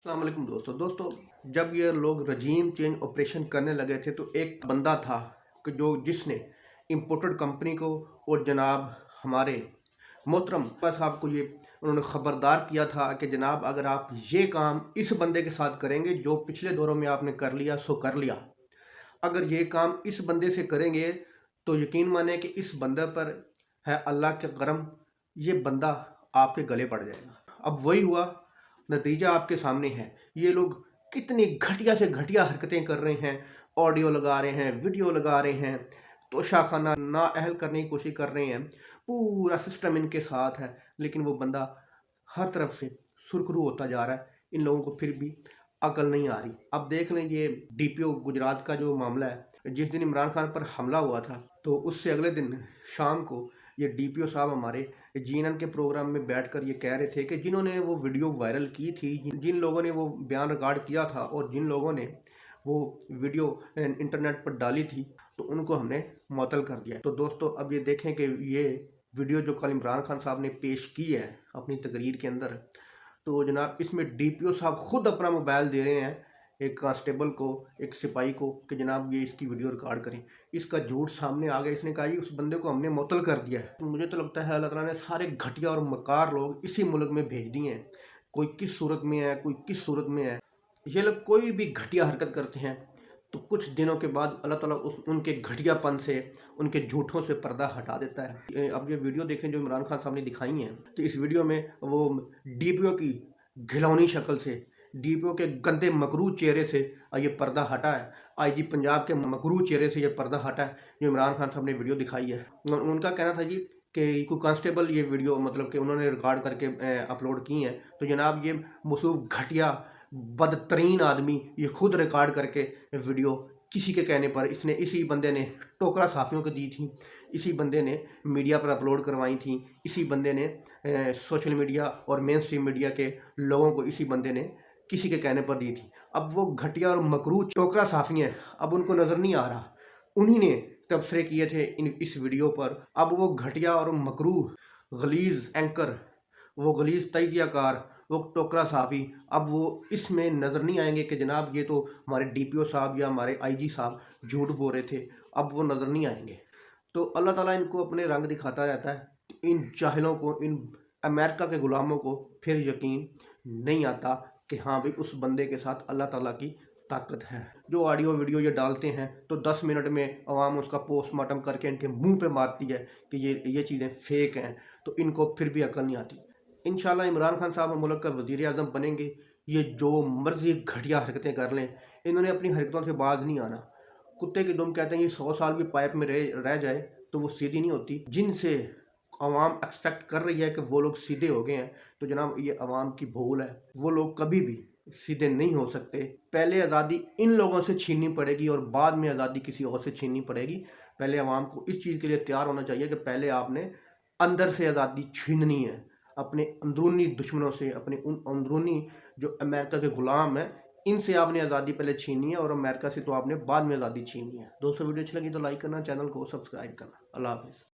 अस्सलाम वालेकुम दोस्तों जब ये लोग रजीम चेंज ऑपरेशन करने लगे थे तो एक बंदा था कि जिसने इम्पोर्टेड कंपनी को और जनाब हमारे मोहतरम साहब को ये उन्होंने ख़बरदार किया था कि जनाब अगर आप ये काम इस बंदे के साथ करेंगे जो पिछले दौरों में आपने कर लिया सो कर लिया, अगर ये काम इस बंदे से करेंगे तो यकीन माने कि इस बंदे पर है अल्लाह के करम, ये बंदा आपके गले पड़ जाएगा। अब वही हुआ, नतीजा आपके सामने है। ये लोग कितनी घटिया से घटिया हरकतें कर रहे हैं, ऑडियो लगा रहे हैं, वीडियो लगा रहे हैं, तोशाखाना नाअहल करने की कोशिश कर रहे हैं। पूरा सिस्टम इनके साथ है, लेकिन वो बंदा हर तरफ से सुरखरू होता जा रहा है। इन लोगों को फिर भी अकल नहीं आ रही। अब देख लें ये डीपीओ गुजरात का जो मामला है, जिस दिन इमरान खान पर हमला हुआ था तो उससे अगले दिन शाम को ये डीपीओ साहब हमारे जीएनएन के प्रोग्राम में बैठकर ये कह रहे थे कि जिन्होंने वो वीडियो वायरल की थी, जिन लोगों ने वो बयान रिकॉर्ड किया था और जिन लोगों ने वो वीडियो इंटरनेट पर डाली थी तो उनको हमने मुअत्तल कर दिया। तो दोस्तों अब ये देखें कि ये वीडियो जो कल इमरान खान साहब ने पेश की है अपनी तकरीर के अंदर, तो जनाब इसमें डीपीओ साहब खुद अपना मोबाइल दे रहे हैं एक कांस्टेबल को, एक सिपाही को कि जनाब ये इसकी वीडियो रिकॉर्ड करें। इसका झूठ सामने आ गया। इसने कहा जी उस बंदे को हमने मुअत्तल कर दिया है। तो मुझे तो लगता है अल्लाह ताला ने सारे घटिया और मकार लोग इसी मुल्क में भेज दिए हैं। कोई किस सूरत में है, कोई किस सूरत में है। ये लोग कोई भी घटिया हरकत करते हैं तो कुछ दिनों के बाद अल्लाह ताला उनके घटियापन से, उनके झूठों से पर्दा हटा देता है। अब ये वीडियो देखें जो इमरान खान साहब ने दिखाई हैं, तो इस वीडियो में वो डीपीओ की घिनौनी शक्ल से, डीपीओ के गंदे मकरू चेहरे से ये पर्दा हटा है। आईजी पंजाब के मकरू चेहरे से ये पर्दा हटा है जो इमरान खान साहब ने वीडियो दिखाई है। उनका कहना था जी कि कोई कांस्टेबल ये वीडियो मतलब कि उन्होंने रिकॉर्ड करके अपलोड की हैं, तो जनाब ये मसूफ घटिया बदतरीन आदमी ये खुद रिकॉर्ड करके वीडियो किसी के कहने पर इसी बंदे ने टोकरा साफियों को दी थी, इसी बंदे ने मीडिया पर अपलोड करवाई थी, इसी बंदे ने सोशल मीडिया और मेन स्ट्रीम मीडिया के लोगों को इसी बंदे ने किसी के कहने पर दी थी। अब वो घटिया और मकरू टोकरा साफी हैं, अब उनको नज़र नहीं आ रहा। उन्हीं ने तबसरे किए थे इस वीडियो पर। अब वो घटिया और मकरू गलीज़ एंकर, वो गलीज़ तजियाकार, वो टोकरा साफ़ी, अब वो इसमें नज़र नहीं आएंगे कि जनाब ये तो हमारे डीपीओ साहब या हमारे आईजी साहब झूठ बोल रहे थे। अब वो नज़र नहीं आएंगे। तो अल्लाह ताला इनको अपने रंग दिखाता रहता है। इन जाहिलों को, इन अमेरिका के ग़ुलामों को फिर यकीन नहीं आता कि हाँ भाई उस बंदे के साथ अल्लाह ताला की ताकत है। जो ऑडियो वीडियो ये डालते हैं तो 10 मिनट में अवाम उसका पोस्टमार्टम करके इनके मुंह पे मारती है कि ये चीज़ें फेक हैं, तो इनको फिर भी अकल नहीं आती। इंशाल्लाह इमरान खान साहब मुल्क का वज़ीर आज़म बनेंगे। ये जो मर्जी घटिया हरकतें कर लें, इन्होंने अपनी हरकतों से बाज नहीं आना। कुत्ते की दुम कहते हैं कि 100 साल भी पाइप में रह जाए तो वो सीधी नहीं होती। जिनसे अवाम एक्सपेक्ट कर रही है कि वो लोग सीधे हो गए हैं, तो जनाब ये अवाम की भूल है। वो लोग कभी भी सीधे नहीं हो सकते। पहले आज़ादी इन लोगों से छीननी पड़ेगी और बाद में आज़ादी किसी और से छीननी पड़ेगी। पहले अवाम को इस चीज़ के लिए तैयार होना चाहिए कि पहले आपने अंदर से आज़ादी छीननी है, अपने अंदरूनी दुश्मनों से, अपने उन अंदरूनी जो अमेरिका के ग़ुलाम हैं, इनसे आपने आज़ादी पहले छीननी है और अमेरिका से तो आपने बाद में आज़ादी छीननी है। दोस्तों वीडियो अच्छी लगी तो लाइक करना, चैनल को सब्सक्राइब करना। अल्लाह हाफ़िज़।